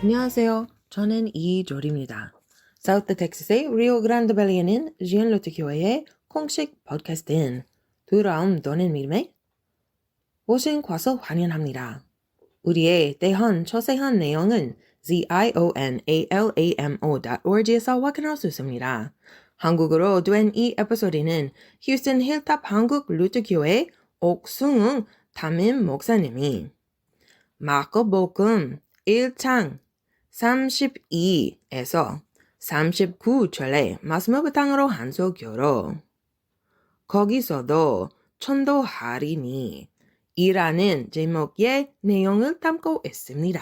안녕하세요. 저는 이조리입니다. 사우스 텍사스의 리오 그란데 밸리에 있는 지앤로트 교회의 공식 팟캐스트인 돌아옴 너는 믿음에 오신 것을 환영합니다. 우리의 대한 자세한 내용은 zionalamo.org에서 확인할 수 있습니다. 한국어로 된 이 에피소드는 휴스턴 힐탑 한국 루트교회 옥승웅 담임 목사님이 마가복음 1장 32에서 39절의 말씀을 바탕으로 한 소교로 거기서도 천도하리니 이라는 제목의 내용을 담고 있습니다.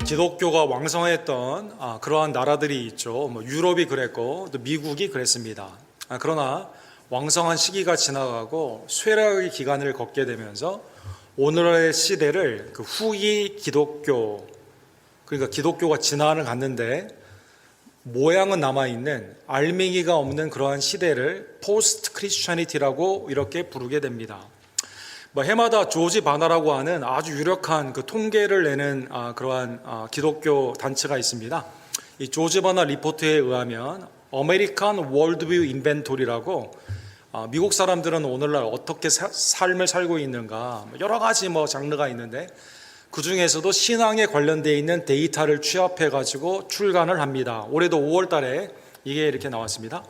기독교가 왕성했던 그러한 나라들이 있죠. 유럽이 그랬고 또 미국이 그랬습니다. 그러나 왕성한 시기가 지나가고 쇠락의 기간을 걷게 되면서 오늘의 시대를 그 후기 기독교, 그러니까 기독교가 진화를 갔는데 모양은 남아있는 알맹이가 없는 그러한 시대를 포스트 크리스천니티라고 이렇게 부르게 됩니다. 해마다 조지 바나라고 하는 아주 유력한 그 통계를 내는 그러한 기독교 단체가 있습니다. 이 조지 바나 리포트에 의하면 아메리칸 월드뷰 인벤토리라고 미국 사람들은 오늘날 어떻게 삶을 살고 있는가 여러 가지 장르가 있는데 그 중에서도 신앙에 관련되어 있는 데이터를 취합해 가지고 출간을 합니다. 올해도 5월 달에 이게 이렇게 나왔습니다.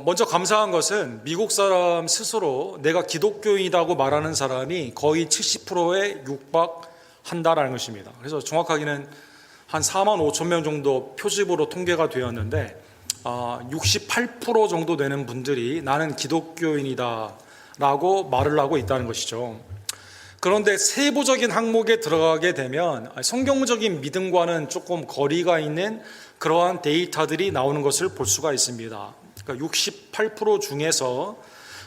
먼저 감사한 것은 미국 사람 스스로 내가 기독교인이라고 말하는 사람이 거의 70%에 육박한다라는 것입니다. 그래서 정확하게는 한 4만 5천 명 정도 표집으로 통계가 되었는데 68% 정도 되는 분들이 나는 기독교인이다 라고 말을 하고 있다는 것이죠. 그런데 세부적인 항목에 들어가게 되면 성경적인 믿음과는 조금 거리가 있는 그러한 데이터들이 나오는 것을 볼 수가 있습니다. 그러니까 68% 중에서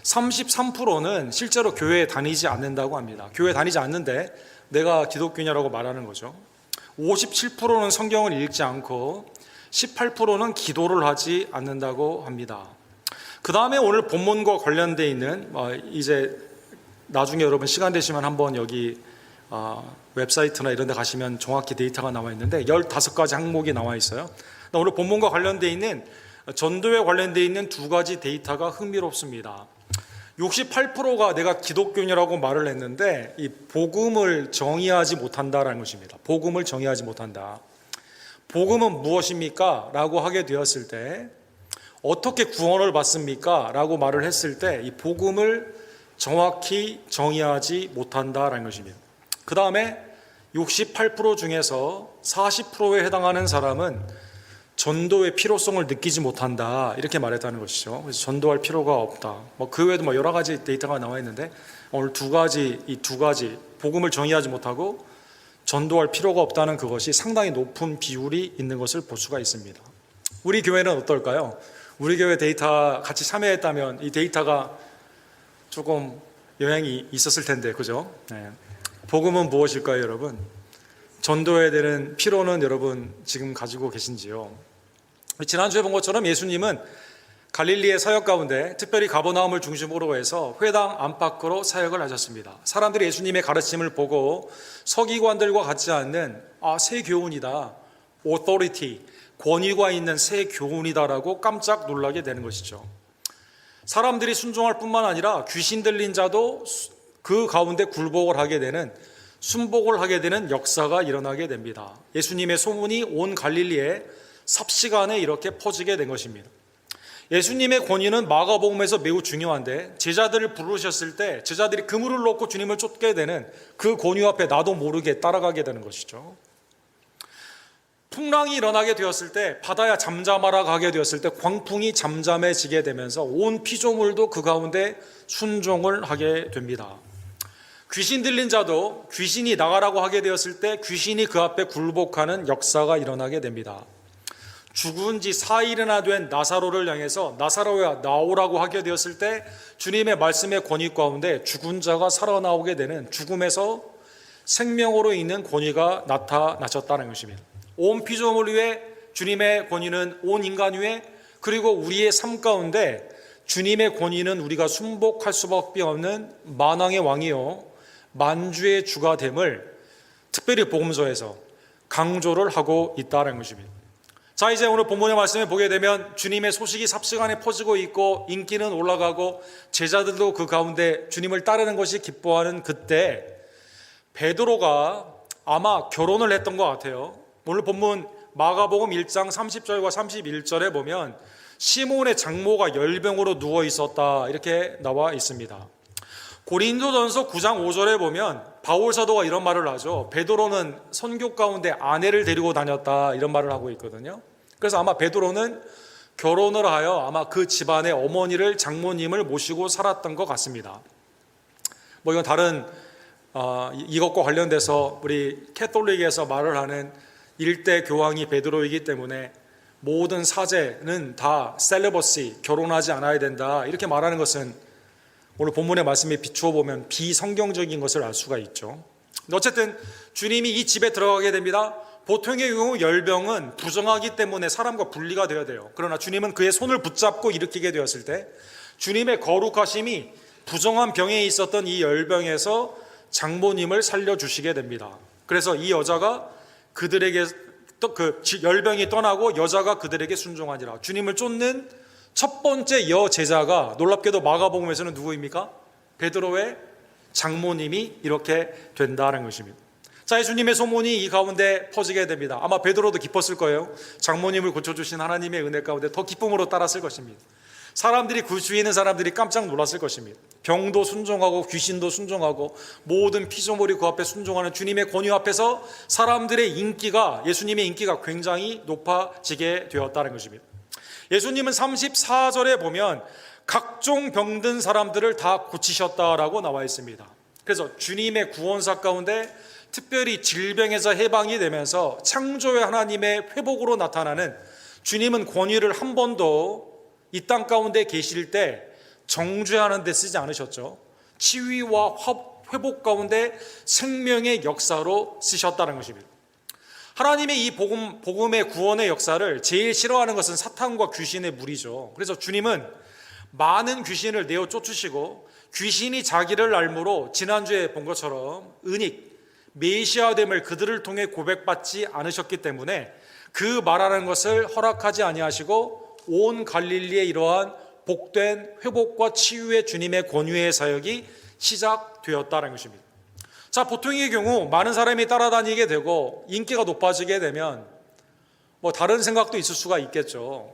33%는 실제로 교회에 다니지 않는다고 합니다. 교회 다니지 않는데 내가 기독교냐라고 말하는 거죠. 57%는 성경을 읽지 않고 18%는 기도를 하지 않는다고 합니다. 그 다음에 오늘 본문과 관련되어 있는 이제 나중에 여러분 시간 되시면 한번 여기 웹사이트나 이런 데 가시면 정확히 데이터가 나와 있는데 15가지 항목이 나와 있어요. 오늘 본문과 관련되어 있는 전도에 관련되어 있는 두 가지 데이터가 흥미롭습니다. 68%가 내가 기독교인이라고 말을 했는데 이 복음을 정의하지 못한다라는 것입니다. 복음을 정의하지 못한다. 복음은 무엇입니까? 라고 하게 되었을 때 어떻게 구원을 받습니까? 라고 말을 했을 때 이 복음을 정확히 정의하지 못한다라는 것입니다. 그 다음에 68% 중에서 40%에 해당하는 사람은 전도의 필요성을 느끼지 못한다 이렇게 말했다는 것이죠. 그래서 전도할 필요가 없다. 그 외에도 여러 가지 데이터가 나와 있는데 오늘 이 두 가지 복음을 정의하지 못하고 전도할 필요가 없다는 그것이 상당히 높은 비율이 있는 것을 볼 수가 있습니다. 우리 교회는 어떨까요? 우리 교회 데이터 같이 참여했다면 이 데이터가 조금 영향이 있었을 텐데, 그죠? 네. 복음은 무엇일까요, 여러분? 전도해야 되는 필요는 여러분 지금 가지고 계신지요? 지난주에 본 것처럼 예수님은 갈릴리의 사역 가운데 특별히 가버나움을 중심으로 해서 회당 안팎으로 사역을 하셨습니다. 사람들이 예수님의 가르침을 보고 서기관들과 같지 않는 새 교훈이다, authority, 권위가 있는 새 교훈이다라고 깜짝 놀라게 되는 것이죠. 사람들이 순종할 뿐만 아니라 귀신 들린 자도 그 가운데 굴복을 하게 되는, 순복을 하게 되는 역사가 일어나게 됩니다. 예수님의 소문이 온 갈릴리에 삽시간에 이렇게 퍼지게 된 것입니다. 예수님의 권위는 마가복음에서 매우 중요한데 제자들을 부르셨을 때 제자들이 그물을 놓고 주님을 쫓게 되는 그 권위 앞에 나도 모르게 따라가게 되는 것이죠. 풍랑이 일어나게 되었을 때 바다야 잠잠하라 가게 되었을 때 광풍이 잠잠해지게 되면서 온 피조물도 그 가운데 순종을 하게 됩니다. 귀신 들린 자도 귀신이 나가라고 하게 되었을 때 귀신이 그 앞에 굴복하는 역사가 일어나게 됩니다. 죽은 지 4일이나 된 나사로를 향해서 나사로야 나오라고 하게 되었을 때 주님의 말씀의 권위 가운데 죽은 자가 살아나오게 되는, 죽음에서 생명으로 있는 권위가 나타나셨다는 것입니다. 온 피조물 위에 주님의 권위는 온 인간 위에, 그리고 우리의 삶 가운데 주님의 권위는 우리가 순복할 수밖에 없는 만왕의 왕이요 만주의 주가 됨을 특별히 복음서에서 강조를 하고 있다는 것입니다. 자, 이제 오늘 본문의 말씀을 보게 되면 주님의 소식이 삽시간에 퍼지고 있고 인기는 올라가고 제자들도 그 가운데 주님을 따르는 것이 기뻐하는 그때 베드로가 아마 결혼을 했던 것 같아요. 오늘 본문 마가복음 1장 30절과 31절에 보면 시몬의 장모가 열병으로 누워 있었다 이렇게 나와 있습니다. 고린도전서 9장 5절에 보면 바울 사도가 이런 말을 하죠. 베드로는 선교 가운데 아내를 데리고 다녔다 이런 말을 하고 있거든요. 그래서 아마 베드로는 결혼을 하여 아마 그 집안의 어머니를 장모님을 모시고 살았던 것 같습니다. 뭐 이건 다른 이것과 관련돼서 우리 캐톨릭에서 말을 하는 일대 교황이 베드로이기 때문에 모든 사제는 다 셀레버시 결혼하지 않아야 된다 이렇게 말하는 것은 오늘 본문의 말씀에 비추어 보면 비성경적인 것을 알 수가 있죠. 어쨌든 주님이 이 집에 들어가게 됩니다. 보통의 경우 열병은 부정하기 때문에 사람과 분리가 되어야 돼요. 그러나 주님은 그의 손을 붙잡고 일으키게 되었을 때 주님의 거룩하심이 부정한 병에 있었던 이 열병에서 장모님을 살려주시게 됩니다. 그래서 이 여자가 그들에게 그 열병이 떠나고 여자가 그들에게 순종하니라. 주님을 쫓는 첫 번째 여제자가 놀랍게도 마가복음에서는 누구입니까? 베드로의 장모님이 이렇게 된다는 것입니다. 자, 주님의 소문이 이 가운데 퍼지게 됩니다. 아마 베드로도 기뻤을 거예요. 장모님을 고쳐주신 하나님의 은혜 가운데 더 기쁨으로 따랐을 것입니다. 사람들이 그 주위에 있는 사람들이 깜짝 놀랐을 것입니다. 병도 순종하고 귀신도 순종하고 모든 피조물이 그 앞에 순종하는 주님의 권위 앞에서 사람들의 인기가 예수님의 인기가 굉장히 높아지게 되었다는 것입니다. 예수님은 34절에 보면 각종 병든 사람들을 다 고치셨다라고 나와 있습니다. 그래서 주님의 구원사 가운데 특별히 질병에서 해방이 되면서 창조의 하나님의 회복으로 나타나는 주님은 권위를 한 번도 이 땅 가운데 계실 때 정죄하는 데 쓰지 않으셨죠. 치유와 회복 가운데 생명의 역사로 쓰셨다는 것입니다. 하나님의 이 복음의 구원의 역사를 제일 싫어하는 것은 사탄과 귀신의 무리죠. 그래서 주님은 많은 귀신을 내어 쫓으시고 귀신이 자기를 알므로 지난주에 본 것처럼 은익, 메시아됨을 그들을 통해 고백받지 않으셨기 때문에 그 말하는 것을 허락하지 아니하시고 온 갈릴리에 이러한 복된 회복과 치유의 주님의 권위의 사역이 시작되었다는 것입니다. 자, 보통의 경우 많은 사람이 따라다니게 되고 인기가 높아지게 되면 뭐 다른 생각도 있을 수가 있겠죠.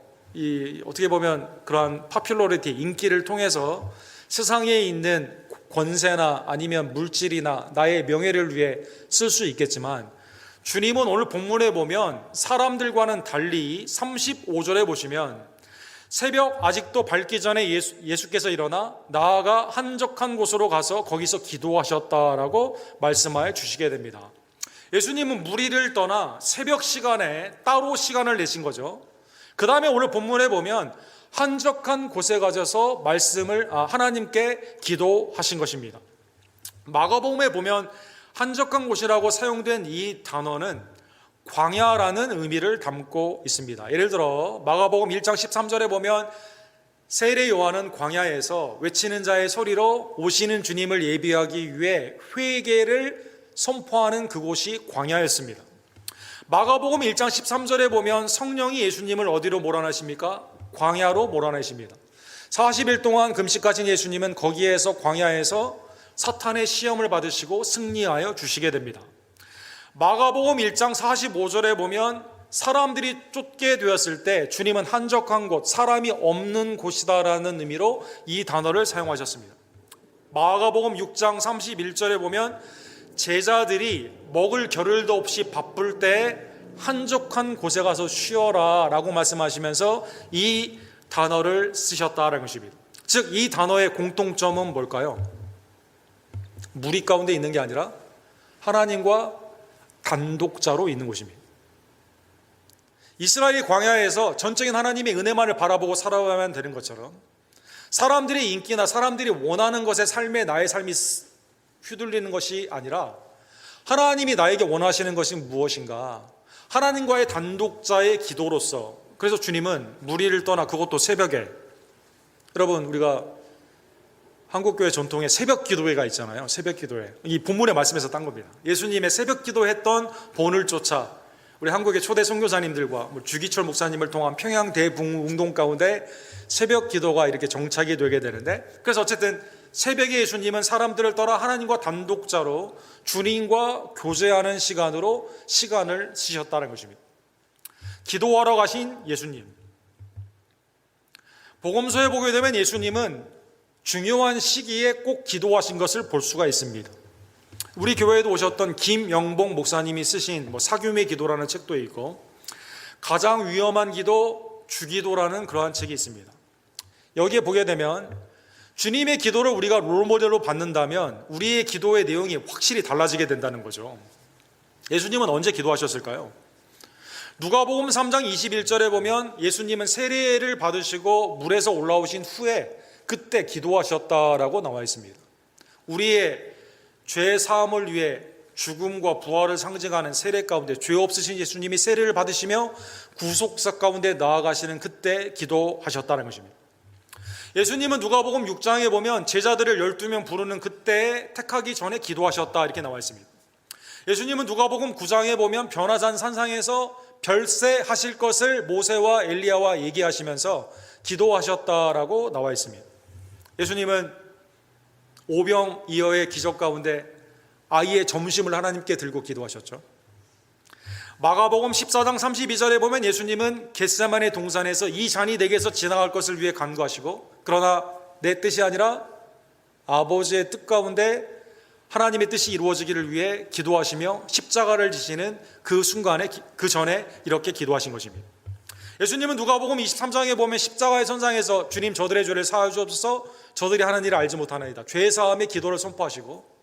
어떻게 보면 그러한 파퓰러리티, 인기를 통해서 세상에 있는 권세나 아니면 물질이나 나의 명예를 위해 쓸 수 있겠지만 주님은 오늘 본문에 보면 사람들과는 달리 35절에 보시면 새벽 아직도 밝기 전에 예수께서 일어나 나아가 한적한 곳으로 가서 거기서 기도하셨다라고 말씀하여 주시게 됩니다. 예수님은 무리를 떠나 새벽 시간에 따로 시간을 내신 거죠. 그 다음에 오늘 본문에 보면 한적한 곳에 가셔서 하나님께 기도하신 것입니다. 마가복음에 보면 한적한 곳이라고 사용된 이 단어는 광야라는 의미를 담고 있습니다. 예를 들어 마가복음 1장 13절에 보면 세례 요한은 광야에서 외치는 자의 소리로 오시는 주님을 예비하기 위해 회개를 선포하는 그곳이 광야였습니다. 마가복음 1장 13절에 보면 성령이 예수님을 어디로 몰아내십니까? 광야로 몰아내십니다. 40일 동안 금식하신 예수님은 거기에서 광야에서 사탄의 시험을 받으시고 승리하여 주시게 됩니다. 마가복음 1장 45절에 보면 사람들이 쫓게 되었을 때 주님은 한적한 곳, 사람이 없는 곳이다라는 의미로 이 단어를 사용하셨습니다. 마가복음 6장 31절에 보면 제자들이 먹을 겨를도 없이 바쁠 때 한적한 곳에 가서 쉬어라 라고 말씀하시면서 이 단어를 쓰셨다는 것입니다. 즉 이 단어의 공통점은 뭘까요? 무리 가운데 있는 게 아니라 하나님과 단독자로 있는 곳입니다. 이스라엘 광야에서 전적인 하나님의 은혜만을 바라보고 살아가면 되는 것처럼 사람들의 인기나 사람들이 원하는 것에 나의 삶이 휘둘리는 것이 아니라 하나님이 나에게 원하시는 것이 무엇인가, 하나님과의 단독자의 기도로서, 그래서 주님은 무리를 떠나 그것도 새벽에 여러분, 우리가 한국교회 전통의 새벽 기도회가 있잖아요. 새벽 기도회. 이 본문의 말씀에서 딴 겁니다. 예수님의 새벽 기도했던 본을 쫓아 우리 한국의 초대 선교사님들과 주기철 목사님을 통한 평양 대붕운동 가운데 새벽 기도가 이렇게 정착이 되게 되는데, 그래서 어쨌든 새벽에 예수님은 사람들을 떠나 하나님과 단독자로 주님과 교제하는 시간으로 시간을 쓰셨다는 것입니다. 기도하러 가신 예수님. 복음서에 보게 되면 예수님은 중요한 시기에 꼭 기도하신 것을 볼 수가 있습니다. 우리 교회에도 오셨던 김영봉 목사님이 쓰신 사귐의 기도라는 책도 있고, 가장 위험한 기도 주기도라는 그러한 책이 있습니다. 여기에 보게 되면 주님의 기도를 우리가 롤모델로 받는다면 우리의 기도의 내용이 확실히 달라지게 된다는 거죠. 예수님은 언제 기도하셨을까요? 누가복음 3장 21절에 보면 예수님은 세례를 받으시고 물에서 올라오신 후에 그때 기도하셨다라고 나와 있습니다. 우리의 죄 사함을 위해 죽음과 부활을 상징하는 세례 가운데 죄 없으신 예수님이 세례를 받으시며 구속사 가운데 나아가시는 그때 기도하셨다는 것입니다. 예수님은 누가복음 6장에 보면 제자들을 12명 부르는 그때 택하기 전에 기도하셨다 이렇게 나와 있습니다. 예수님은 누가복음 9장에 보면 변화산 산상에서 별세하실 것을 모세와 엘리야와 얘기하시면서 기도하셨다라고 나와 있습니다. 예수님은 오병이어의 기적 가운데 아이의 점심을 하나님께 들고 기도하셨죠. 마가복음 14장 32절에 보면 예수님은 겟세마네 동산에서 이 잔이 내게서 지나갈 것을 위해 간구하시고, 그러나 내 뜻이 아니라 아버지의 뜻 가운데 하나님의 뜻이 이루어지기를 위해 기도하시며 십자가를 지시는 그 순간에, 그 전에 이렇게 기도하신 것입니다. 예수님은 누가복음 23장에 보면 십자가의 선상에서 주님 저들의 죄를 사하여 주옵소서, 저들이 하는 일을 알지 못하나이다, 죄 사함의 기도를 선포하시고,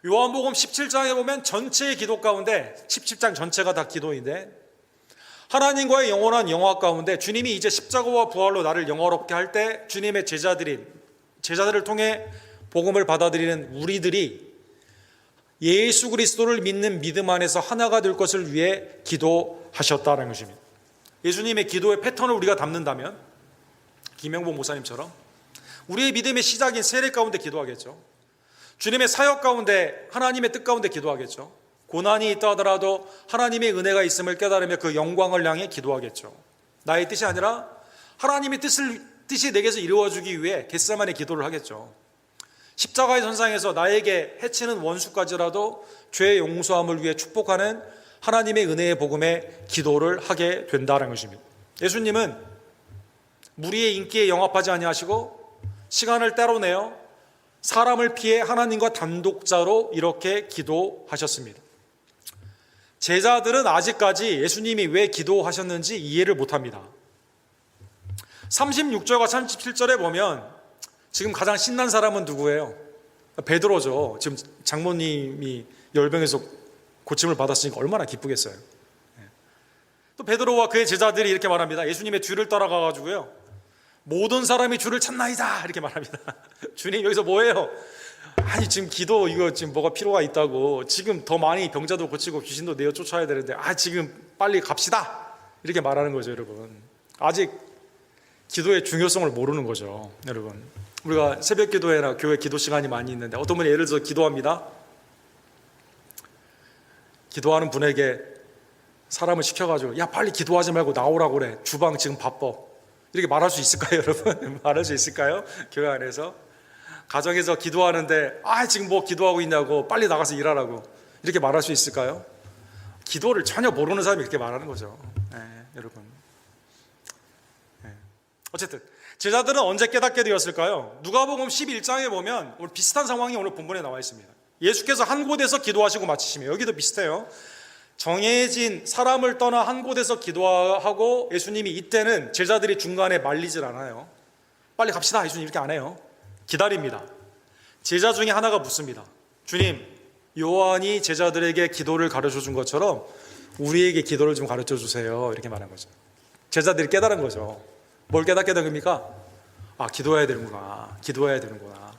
요한복음 17장에 보면 전체의 기도 가운데 17장 전체가 다 기도인데 하나님과의 영원한 영화 가운데 주님이 이제 십자가와 부활로 나를 영화롭게 할 때 주님의 제자들을 통해 복음을 받아들이는 우리들이 예수 그리스도를 믿는 믿음 안에서 하나가 될 것을 위해 기도하셨다는 것입니다. 예수님의 기도의 패턴을 우리가 담는다면 김영봉 목사님처럼 우리의 믿음의 시작인 세례 가운데 기도하겠죠. 주님의 사역 가운데 하나님의 뜻 가운데 기도하겠죠. 고난이 있다 하더라도 하나님의 은혜가 있음을 깨달으며 그 영광을 향해 기도하겠죠. 나의 뜻이 아니라 하나님의 뜻이 내게서 이루어지기 위해 겟세마네 기도를 하겠죠. 십자가의 선상에서 나에게 해치는 원수까지라도 죄의 용서함을 위해 축복하는 하나님의 은혜의 복음에 기도를 하게 된다는 것입니다. 예수님은 무리의 인기에 영합하지 아니하시고 시간을 때로 내어 사람을 피해 하나님과 단독자로 이렇게 기도하셨습니다. 제자들은 아직까지 예수님이 왜 기도하셨는지 이해를 못합니다. 36절과 37절에 보면 지금 가장 신난 사람은 누구예요? 베드로죠. 지금 장모님이 열병에서 고침을 받았으니까 얼마나 기쁘겠어요. 또 베드로와 그의 제자들이 이렇게 말합니다. 예수님의 뒤를 따라가가지고요, 모든 사람이 주를 찾나이다 이렇게 말합니다. 주님 여기서 뭐해요? 아니 지금 기도 이거 지금 뭐가 필요가 있다고, 지금 더 많이 병자도 고치고 귀신도 내어 쫓아야 되는데 지금 빨리 갑시다 이렇게 말하는 거죠. 여러분, 아직 기도의 중요성을 모르는 거죠. 여러분, 우리가 새벽 기도회나 교회 기도 시간이 많이 있는데 어떤 분이 예를 들어 기도합니다. 기도하는 분에게 사람을 시켜가지고 야 빨리 기도하지 말고 나오라고 그래, 주방 지금 바빠, 이렇게 말할 수 있을까요? 여러분 말할 수 있을까요? 교회 안에서 가정에서 기도하는데 지금 뭐 기도하고 있냐고 빨리 나가서 일하라고 이렇게 말할 수 있을까요? 기도를 전혀 모르는 사람이 그렇게 말하는 거죠. 여러분, 어쨌든 제자들은 언제 깨닫게 되었을까요? 누가복음 11장에 보면 오늘 비슷한 상황이 오늘 본문에 나와 있습니다. 예수께서 한 곳에서 기도하시고 마치시며, 여기도 비슷해요. 정해진 사람을 떠나 한 곳에서 기도하고 예수님이 이때는 제자들이 중간에 말리질 않아요. 빨리 갑시다 예수님 이렇게 안 해요. 기다립니다. 제자 중에 하나가 묻습니다. 주님, 요한이 제자들에게 기도를 가르쳐 준 것처럼 우리에게 기도를 좀 가르쳐 주세요 이렇게 말한 거죠. 제자들이 깨달은 거죠. 뭘 깨닫게 된 겁니까? 기도해야 되는구나, 기도해야 되는구나,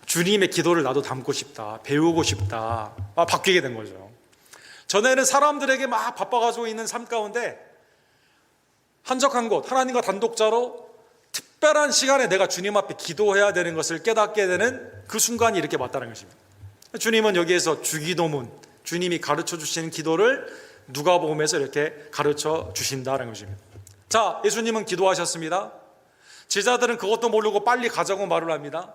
주님의 기도를 나도 담고 싶다, 배우고 싶다, 바뀌게 된 거죠. 전에는 사람들에게 막 바빠가지고 있는 삶 가운데 한적한 곳, 하나님과 단독자로 특별한 시간에 내가 주님 앞에 기도해야 되는 것을 깨닫게 되는 그 순간이 이렇게 왔다는 것입니다. 주님은 여기에서 주기도문, 주님이 가르쳐 주시는 기도를 누가복음에서 이렇게 가르쳐 주신다는 것입니다. 자, 예수님은 기도하셨습니다. 제자들은 그것도 모르고 빨리 가자고 말을 합니다.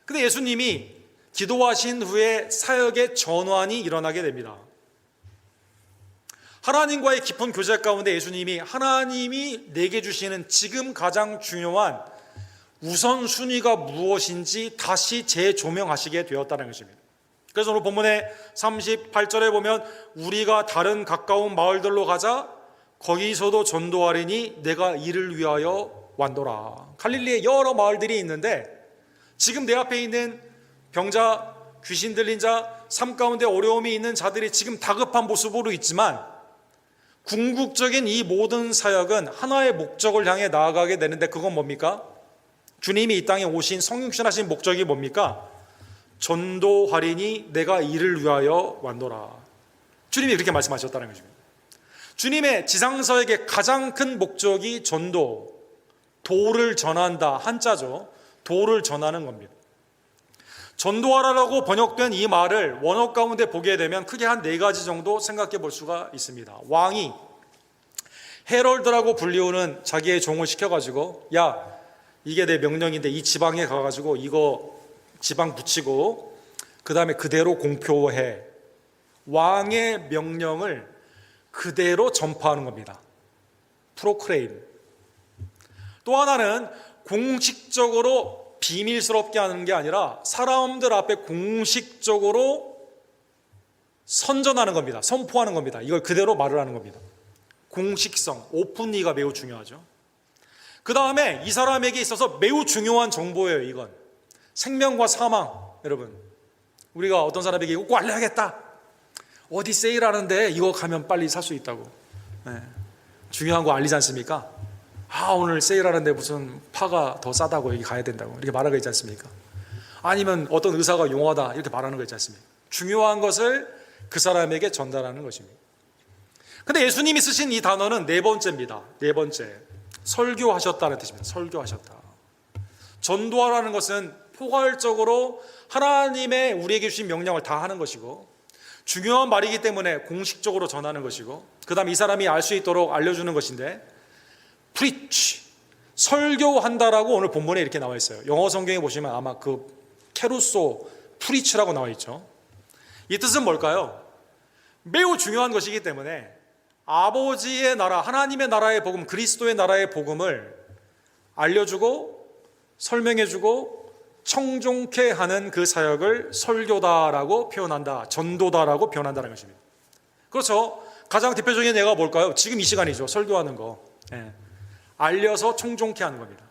근데 예수님이 기도하신 후에 사역의 전환이 일어나게 됩니다. 하나님과의 깊은 교제 가운데 예수님이 하나님이 내게 주시는 지금 가장 중요한 우선순위가 무엇인지 다시 재조명하시게 되었다는 것입니다. 그래서 오늘 본문의 38절에 보면 우리가 다른 가까운 마을들로 가자 거기서도 전도하리니 내가 이를 위하여 왔노라. 갈릴리에 여러 마을들이 있는데 지금 내 앞에 있는 병자, 귀신 들린 자, 삶 가운데 어려움이 있는 자들이 지금 다급한 모습으로 있지만 궁극적인 이 모든 사역은 하나의 목적을 향해 나아가게 되는데 그건 뭡니까? 주님이 이 땅에 오신 성육신하신 목적이 뭡니까? 전도하리니 내가 이를 위하여 왔노라. 주님이 그렇게 말씀하셨다는 것입니다. 주님의 지상사역의 가장 큰 목적이 전도, 도를 전한다, 한자죠. 도를 전하는 겁니다. 전도하라라고 번역된 이 말을 원어 가운데 보게 되면 크게 한 4가지 정도 생각해 볼 수가 있습니다. 왕이 헤럴드라고 불리우는 자기의 종을 시켜가지고 야, 이게 내 명령인데 이 지방에 가가지고 이거 지방 붙이고 그 다음에 그대로 공표해. 왕의 명령을 그대로 전파하는 겁니다. 프로크레임. 또 하나는 공식적으로 비밀스럽게 하는 게 아니라 사람들 앞에 공식적으로 선전하는 겁니다. 선포하는 겁니다. 이걸 그대로 말을 하는 겁니다. 공식성, 오픈리가 매우 중요하죠. 그 다음에 이 사람에게 있어서 매우 중요한 정보예요. 이건 생명과 사망. 여러분, 우리가 어떤 사람에게 이거 꼭 알려야겠다, 어디 세일하는데 이거 가면 빨리 살 수 있다고, 중요한 거 알리지 않습니까? 아, 오늘 세일하는데 무슨 파가 더 싸다고 여기 가야 된다고 이렇게 말하고 있지 않습니까? 아니면 어떤 의사가 용하다 이렇게 말하는 거 있지 않습니까? 중요한 것을 그 사람에게 전달하는 것입니다. 근데 예수님이 쓰신 이 단어는 4번째입니다. 4번째, 설교하셨다는 뜻입니다. 설교하셨다. 전도하라는 것은 포괄적으로 하나님의 우리에게 주신 명령을 다 하는 것이고 중요한 말이기 때문에 공식적으로 전하는 것이고 그 다음 이 사람이 알 수 있도록 알려주는 것인데 preach, 설교한다라고 오늘 본문에 이렇게 나와 있어요. 영어 성경에 보시면 아마 그 케루소, preach라고 나와 있죠. 이 뜻은 뭘까요? 매우 중요한 것이기 때문에 아버지의 나라, 하나님의 나라의 복음, 그리스도의 나라의 복음을 알려주고 설명해주고 청종케 하는 그 사역을 설교다라고 표현한다, 전도다라고 표현한다는 것입니다. 그렇죠. 가장 대표적인 예가 뭘까요? 지금 이 시간이죠. 설교하는 거. 알려서 청종케 하는 겁니다.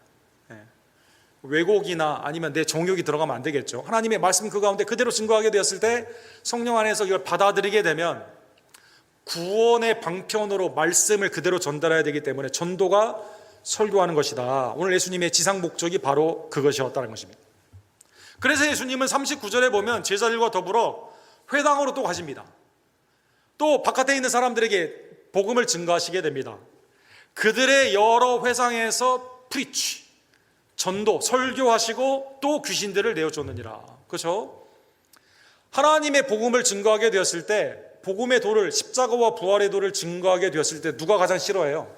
왜곡이나 아니면 내 정욕이 들어가면 안 되겠죠. 하나님의 말씀 그 가운데 그대로 증거하게 되었을 때 성령 안에서 이걸 받아들이게 되면 구원의 방편으로 말씀을 그대로 전달해야 되기 때문에 전도가 설교하는 것이다. 오늘 예수님의 지상 목적이 바로 그것이었다는 것입니다. 그래서 예수님은 39절에 보면 제자들과 더불어 회당으로 또 가십니다. 또 바깥에 있는 사람들에게 복음을 증거하시게 됩니다. 그들의 여러 회상에서 프리치, 전도, 설교하시고 또 귀신들을 내어쫓느니라. 그렇죠? 하나님의 복음을 증거하게 되었을 때, 복음의 도를, 십자가와 부활의 도를 증거하게 되었을 때 누가 가장 싫어해요?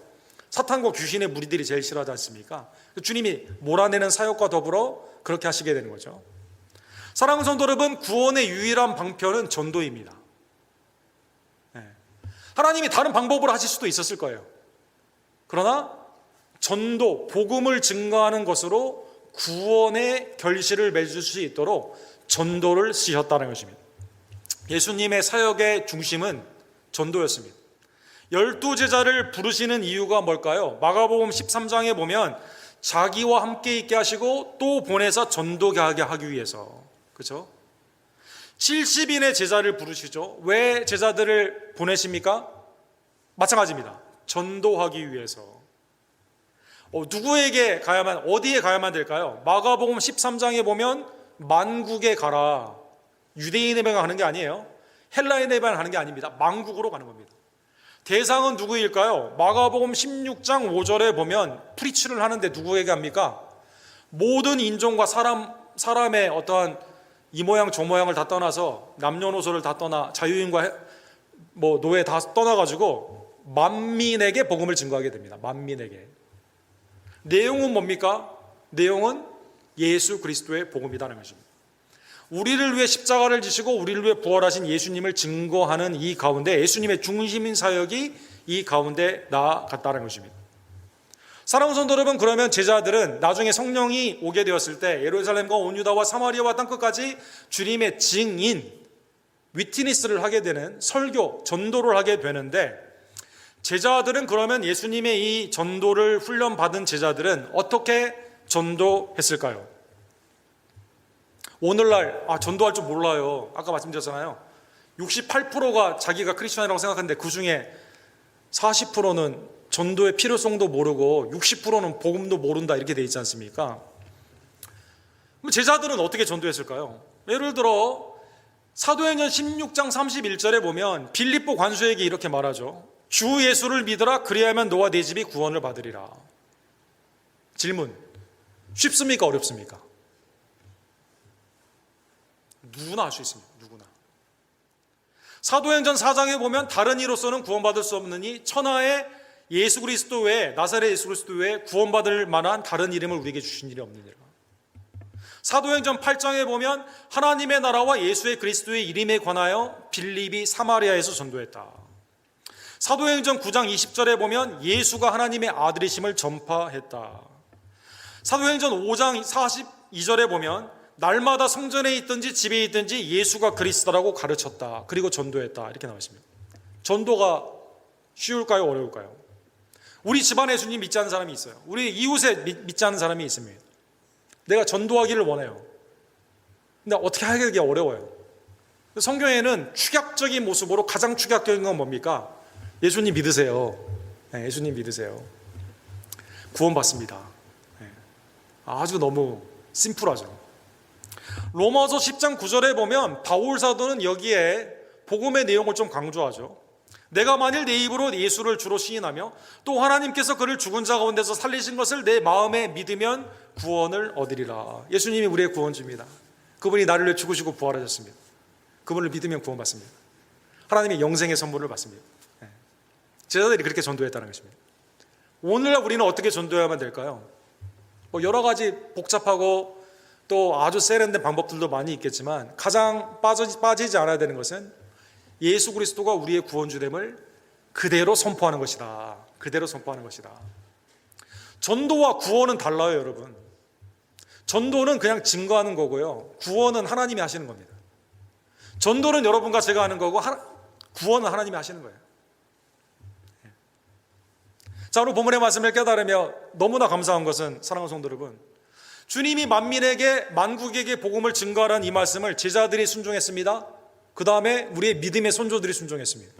사탄과 귀신의 무리들이 제일 싫어하지 않습니까? 주님이 몰아내는 사역과 더불어 그렇게 하시게 되는 거죠. 사랑하는 성도 여러분, 구원의 유일한 방편은 전도입니다. 하나님이 다른 방법으로 하실 수도 있었을 거예요. 그러나 전도, 복음을 증거하는 것으로 구원의 결실을 맺을 수 있도록 전도를 쓰셨다는 것입니다. 예수님의 사역의 중심은 전도였습니다. 12제자를 부르시는 이유가 뭘까요? 마가복음 13장에 보면 자기와 함께 있게 하시고 또 보내서 전도하게 하기 위해서. 그렇죠? 70인의 제자를 부르시죠. 왜 제자들을 보내십니까? 마찬가지입니다. 전도하기 위해서. 누구에게 가야만, 어디에 가야만 될까요? 마가복음 13장에 보면 만국에 가라. 유대인에만 가는 게 아니에요. 헬라인에만 가는 게 아닙니다. 만국으로 가는 겁니다. 대상은 누구일까요? 마가복음 16장 5절에 보면 프리치를 하는데 누구에게 합니까? 모든 인종과 사람의 어떠한 이 모양 저 모양을 다 떠나서 남녀노소를 다 떠나 자유인과 노예 다 떠나가지고 만민에게 복음을 증거하게 됩니다. 만민에게. 내용은 뭡니까? 내용은 예수 그리스도의 복음이라는 것입니다. 우리를 위해 십자가를 지시고 우리를 위해 부활하신 예수님을 증거하는 이 가운데 예수님의 중심인 사역이 이 가운데 나아갔다는 것입니다. 사랑하는 성도 여러분, 그러면 제자들은 나중에 성령이 오게 되었을 때 예루살렘과 온 유다와 사마리아와 땅끝까지 주님의 증인, 위트니스를 하게 되는 설교, 전도를 하게 되는데, 제자들은 그러면 예수님의 이 전도를 훈련받은 제자들은 어떻게 전도했을까요? 오늘날 전도할 줄 몰라요. 아까 말씀드렸잖아요. 68%가 자기가 크리스천이라고 생각하는데 그 중에 40%는 전도의 필요성도 모르고 60%는 복음도 모른다, 이렇게 돼 있지 않습니까? 그럼 제자들은 어떻게 전도했을까요? 예를 들어 사도행전 16장 31절에 보면 빌립보 관수에게 이렇게 말하죠. 주 예수를 믿으라, 그리하면 너와 네 집이 구원을 받으리라. 질문, 쉽습니까? 어렵습니까? 누구나 할 수 있습니다. 누구나. 사도행전 4장에 보면 다른 이로서는 구원받을 수 없느니 천하의 예수 그리스도 외에, 나사렛 예수 그리스도 외에 구원받을 만한 다른 이름을 우리에게 주신 일이 없느니라. 사도행전 8장에 보면 하나님의 나라와 예수의 그리스도의 이름에 관하여 빌립이 사마리아에서 전도했다. 사도행전 9장 20절에 보면 예수가 하나님의 아들이심을 전파했다. 사도행전 5장 42절에 보면 날마다 성전에 있든지 집에 있든지 예수가 그리스도라고 가르쳤다. 그리고 전도했다. 이렇게 나와 있습니다. 전도가 쉬울까요? 어려울까요? 우리 집안에 예수님 믿지 않는 사람이 있어요. 우리 이웃에 믿지 않는 사람이 있습니다. 내가 전도하기를 원해요. 근데 어떻게 하기가 어려워요. 성경에는 축약적인 모습으로 가장 축약적인 건 뭡니까? 예수님 믿으세요. 네, 예수님 믿으세요. 구원받습니다. 네, 아주 너무 심플하죠. 로마서 10장 9절에 보면 바울 사도는 여기에 복음의 내용을 좀 강조하죠. 내가 만일 내 입으로 예수를 주로 시인하며 또 하나님께서 그를 죽은 자 가운데서 살리신 것을 내 마음에 믿으면 구원을 얻으리라. 예수님이 우리의 구원주입니다. 그분이 나를 위해 죽으시고 부활하셨습니다. 그분을 믿으면 구원받습니다. 하나님의 영생의 선물을 받습니다. 제자들이 그렇게 전도했다는 것입니다. 오늘날 우리는 어떻게 전도해야만 될까요? 여러 가지 복잡하고 또 아주 세련된 방법들도 많이 있겠지만 가장 빠지지 않아야 되는 것은 예수 그리스도가 우리의 구원주됨을 그대로 선포하는 것이다. 그대로 선포하는 것이다. 전도와 구원은 달라요, 여러분. 전도는 그냥 증거하는 거고요. 구원은 하나님이 하시는 겁니다. 전도는 여러분과 제가 하는 거고 구원은 하나님이 하시는 거예요. 자, 오늘 본문의 말씀을 깨달으며 너무나 감사한 것은 사랑하는 성도 여러분, 주님이 만국에게 복음을 증거하라는 이 말씀을 제자들이 순종했습니다. 그 다음에 우리의 믿음의 선조들이 순종했습니다.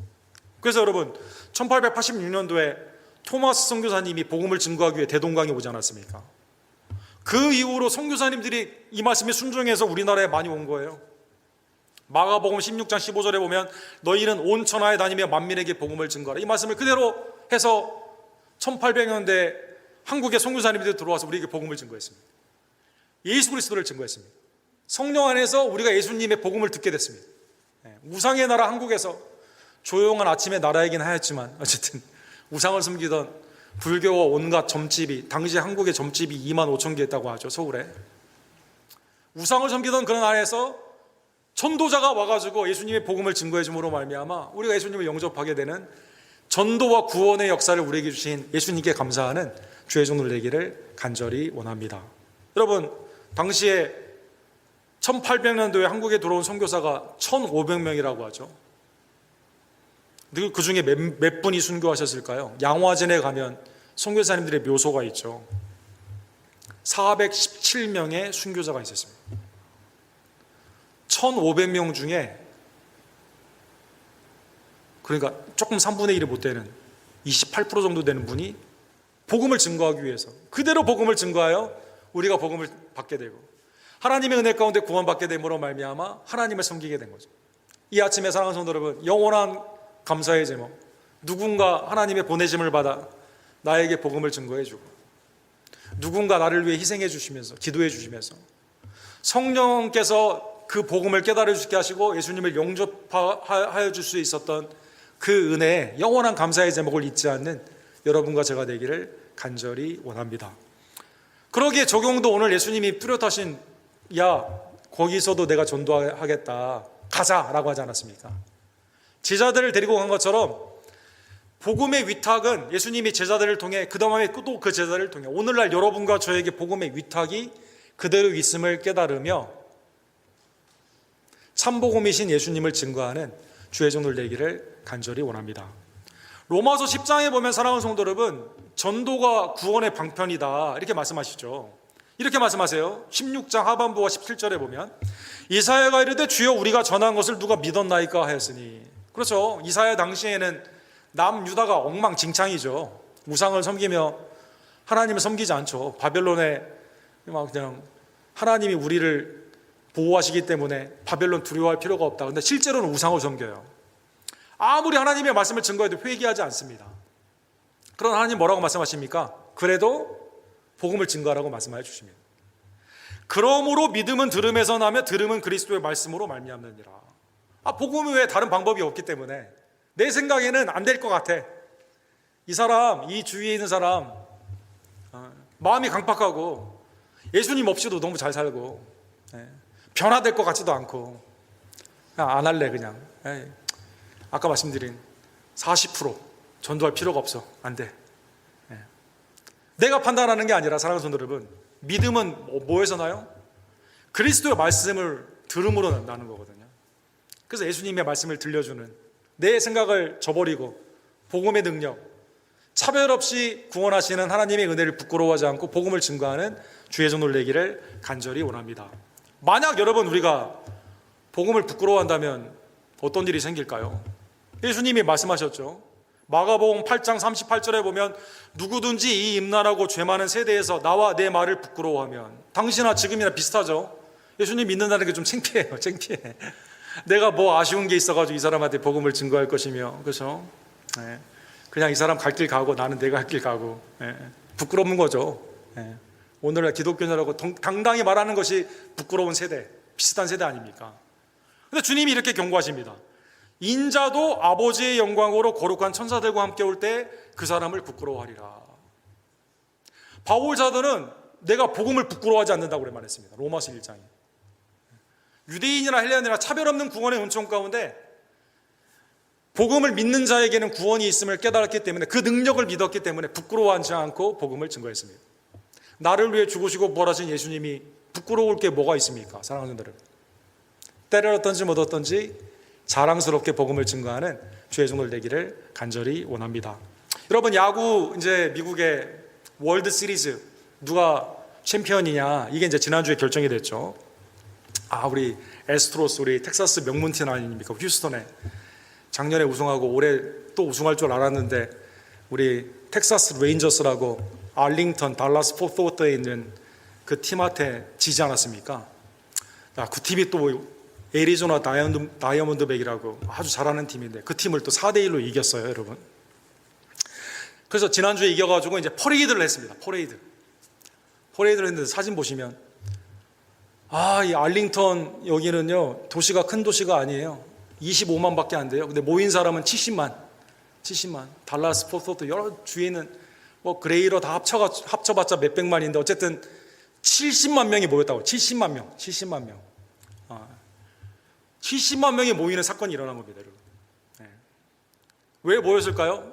그래서 여러분 1886년도에 토마스 선교사님이 복음을 증거하기 위해 대동강에 오지 않았습니까? 그 이후로 선교사님들이 이 말씀에 순종해서 우리나라에 많이 온 거예요. 마가복음 16장 15절에 보면 너희는 온 천하에 다니며 만민에게 복음을 증거하라. 이 말씀을 그대로 해서 1800년대 한국의 선교사님들이 들어와서 우리에게 복음을 증거했습니다. 예수 그리스도를 증거했습니다. 성령 안에서 우리가 예수님의 복음을 듣게 됐습니다. 우상의 나라 한국에서 조용한 아침의 나라이긴 하였지만 어쨌든 우상을 섬기던 불교와 온갖 점집이, 당시 한국의 점집이 2만 5천 개 있다고 하죠. 서울에. 우상을 섬기던 그런 안에서 전도자가 와가지고 예수님의 복음을 증거해 줌으로 말미암아 우리가 예수님을 영접하게 되는 전도와 구원의 역사를 우리에게 주신 예수님께 감사하는 주의 종들 되기를 간절히 원합니다. 여러분, 당시에 1800년도에 한국에 들어온 선교사가 1500명이라고 하죠. 그 중에 몇 분이 순교하셨을까요? 양화진에 가면 선교사님들의 묘소가 있죠. 417명의 순교자가 있었습니다. 1500명 중에 그러니까 조금 3분의 1이 못 되는 28% 정도 되는 분이 복음을 증거하기 위해서 그대로 복음을 증거하여 우리가 복음을 받게 되고 하나님의 은혜 가운데 구원받게 됨으로 말미암아 하나님을 섬기게 된 거죠. 이 아침에 사랑하는 성도 여러분, 영원한 감사의 제목, 누군가 하나님의 보내심을 받아 나에게 복음을 증거해 주고 누군가 나를 위해 희생해 주시면서 기도해 주시면서 성령께서 그 복음을 깨달아 주게 하시고 예수님을 영접하여 줄 수 있었던 그 은혜에 영원한 감사의 제목을 잊지 않는 여러분과 제가 되기를 간절히 원합니다. 그러기에 적용도 오늘 예수님이 뚜렷하신 야 거기서도 내가 전도하겠다 가자라고 하지 않았습니까? 제자들을 데리고 간 것처럼 복음의 위탁은 예수님이 제자들을 통해 그 다음에 또 그 제자들을 통해 오늘날 여러분과 저에게 복음의 위탁이 그대로 있음을 깨달으며 참복음이신 예수님을 증거하는 주의 종들 되기를 간절히 원합니다. 로마서 10장에 보면 사랑하는 성도 여러분, 전도가 구원의 방편이다 이렇게 말씀하시죠. 이렇게 말씀하세요. 16장 하반부와 17절에 보면 이사야가 이르되 주여 우리가 전한 것을 누가 믿었나이까 하였으니. 그렇죠. 이사야 당시에는 남유다가 엉망진창이죠. 우상을 섬기며 하나님을 섬기지 않죠. 바벨론에 막 그냥 하나님이 우리를 보호하시기 때문에 바벨론 두려워할 필요가 없다. 근데 실제로는 우상을 섬겨요. 아무리 하나님의 말씀을 증거해도 회개하지 않습니다. 그런 하나님 뭐라고 말씀하십니까? 그래도 복음을 증거하라고 말씀해 주십니다. 그러므로 믿음은 들음에서 나며 들음은 그리스도의 말씀으로 말미암느니라. 복음 외에 다른 방법이 없기 때문에 내 생각에는 안 될 것 같아. 이 사람, 이 주위에 있는 사람 마음이 강팍하고 예수님 없이도 너무 잘 살고 변화될 것 같지도 않고 그냥 안 할래 그냥. 아까 말씀드린 40% 전도할 필요가 없어. 안 돼. 내가 판단하는 게 아니라 사랑하는 성도 여러분, 믿음은 뭐에서 나요? 그리스도의 말씀을 들음으로 나는 거거든요. 그래서 예수님의 말씀을 들려주는 내 생각을 저버리고 복음의 능력, 차별 없이 구원하시는 하나님의 은혜를 부끄러워하지 않고 복음을 증거하는 주의 종들 되기를 간절히 원합니다. 만약 여러분 우리가 복음을 부끄러워한다면 어떤 일이 생길까요? 예수님이 말씀하셨죠. 마가복음 8장 38절에 보면 누구든지 이 임나라고 죄 많은 세대에서 나와 내 말을 부끄러워하면, 당시나 지금이나 비슷하죠. 예수님 믿는다는 게 좀 창피해요. 창피해. 내가 뭐 아쉬운 게 있어가지고 이 사람한테 복음을 증거할 것이며, 그렇죠? 그냥 이 사람 갈 길 가고 나는 내가 할 길 가고, 부끄러운 거죠. 오늘날 기독교인이라고 당당히 말하는 것이 부끄러운 세대, 비슷한 세대 아닙니까? 근데 주님이 이렇게 경고하십니다. 인자도 아버지의 영광으로 거룩한 천사들과 함께 올 때 그 사람을 부끄러워하리라. 바울 사도는 내가 복음을 부끄러워하지 않는다고 그래 말했습니다. 로마서 1장에. 유대인이나 헬레인이나 차별 없는 구원의 은총 가운데 복음을 믿는 자에게는 구원이 있음을 깨달았기 때문에, 그 능력을 믿었기 때문에 부끄러워하지 않고 복음을 증거했습니다. 나를 위해 죽으시고 부활하신 예수님이 부끄러울 게 뭐가 있습니까? 사랑하는 분들, 때를 얻든지 못 얻든지 자랑스럽게 복음을 증거하는 주의 종들 되기를 간절히 원합니다. 여러분, 야구 이제 미국의 월드 시리즈 누가 챔피언이냐, 이게 이제 지난주에 결정이 됐죠. 우리 애스트로스, 우리 텍사스 명문팀 아닙니까? 휴스턴에 작년에 우승하고 올해 또 우승할 줄 알았는데 우리 텍사스 레인저스라고 알링턴, 달라스 포트워트에 있는 그 팀한테 지지 않았습니까? 그 팀이 또 애리조나 다이아몬드백이라고 아주 잘하는 팀인데 그 팀을 또 4대1로 이겼어요, 여러분. 그래서 지난주에 이겨가지고 이제 퍼레이드를 했습니다. 퍼레이드를 했는데 사진 보시면 이 알링턴 여기는요, 도시가 큰 도시가 아니에요. 25만 밖에 안 돼요. 근데 모인 사람은 70만. 달라스 포트워트 여러 주위에 있는 뭐 그레이러 다 합쳐봤자 몇백만인데 어쨌든 70만 명이 모였다고. 70만 명. 70만 명이 모이는 사건이 일어난 겁니다, 여러분. 왜 모였을까요?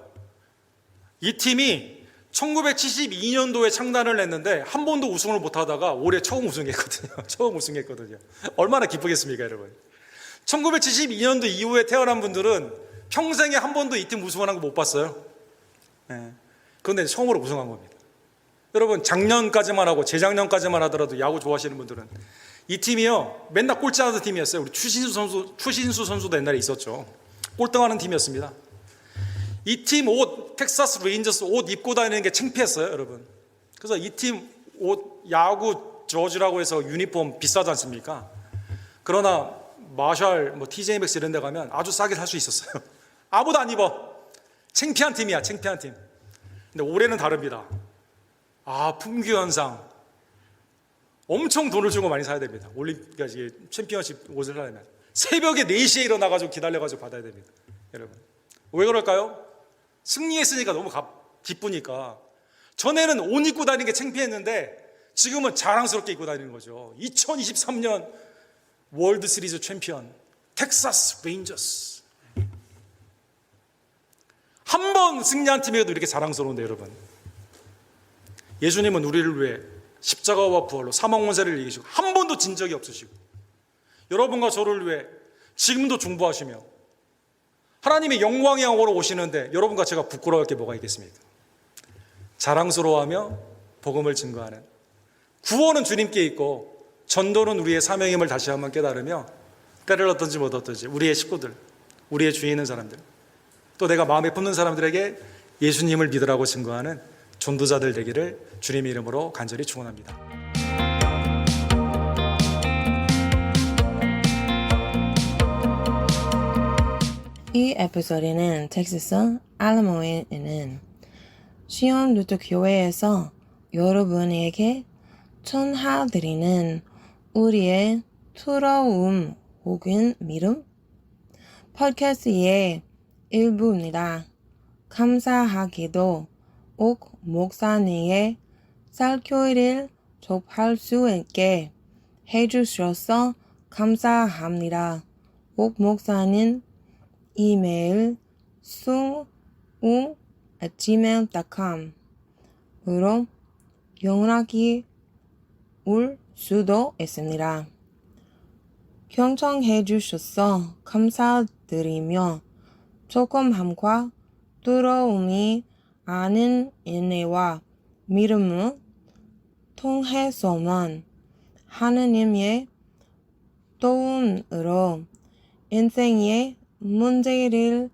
이 팀이 1972년도에 창단을 했는데 한 번도 우승을 못하다가 올해 처음 우승했거든요. 얼마나 기쁘겠습니까, 여러분? 1972년도 이후에 태어난 분들은 평생에 한 번도 이 팀 우승을 한 거 못 봤어요. 그런데 처음으로 우승한 겁니다. 여러분, 작년까지만 하고 재작년까지만 하더라도 야구 좋아하시는 분들은 이 팀이요, 맨날 꼴찌하는 팀이었어요. 우리 추신수 선수도 옛날에 있었죠. 꼴등하는 팀이었습니다. 이 팀 옷, 텍사스 레인저스 옷 입고 다니는 게 창피했어요, 여러분. 그래서 이 팀 옷, 야구 저지라고 해서 유니폼 비싸지 않습니까? 그러나 마샬, TJ 맥스 이런 데 가면 아주 싸게 살 수 있었어요. 아무도 안 입어. 창피한 팀이야, 창피한 팀. 근데 올해는 다릅니다. 품귀 현상. 엄청 돈을 주고 많이 사야 됩니다. 올림피아 챔피언십 옷을 사려면 새벽에 4시에 일어나가지고 기다려가지고 받아야 됩니다. 여러분 왜 그럴까요? 승리했으니까 너무 기쁘니까. 전에는 옷 입고 다니는 게 창피했는데 지금은 자랑스럽게 입고 다니는 거죠. 2023년 월드 시리즈 챔피언 텍사스 레인저스. 한 번 승리한 팀에도 이렇게 자랑스러운데 여러분, 예수님은 우리를 위해 십자가와 부활로 사망 원세를 이기시고 한 번도 진 적이 없으시고 여러분과 저를 위해 지금도 중보하시며 하나님의 영광의 영으로 오시는데 여러분과 제가 부끄러울 게 뭐가 있겠습니까? 자랑스러워하며 복음을 증거하는, 구원은 주님께 있고 전도는 우리의 사명임을 다시 한번 깨달으며 때를 얻든지 못 얻든지 우리의 식구들, 우리의 주위에 있는 사람들, 또 내가 마음에 품는 사람들에게 예수님을 믿으라고 증거하는 전도자들 되기를 주님의 이름으로 간절히 축원합니다. 이 에피소드는 텍사스 알라모에 있는 시온 루터 교회에서 여러분에게 전해드리는 우리의 두려움 혹은 믿음 팟캐스트의 일부입니다. 감사하게도 옥 목사님의 설교를 접할 수 있게 해주셔서 감사합니다. 옥 목사님 이메일 sung@gmail.com으로 연락이 올 수도 있습니다. 경청해 주셔서 감사드리며 조금함과 두려움이 아는 인내와 믿음을 통해서만 하느님의 도움으로 인생의 문제를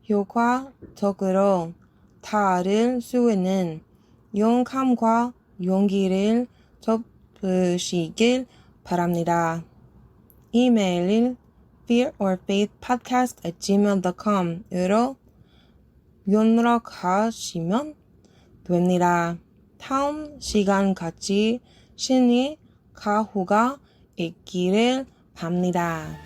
효과적으로 다룰 수 있는 용감과 용기를 접으시길 바랍니다. 이메일은 fearorfaithpodcast@gmail.com으로 연락하시면 됩니다. 다음 시간까지 신의 가호가 있기를 바랍니다.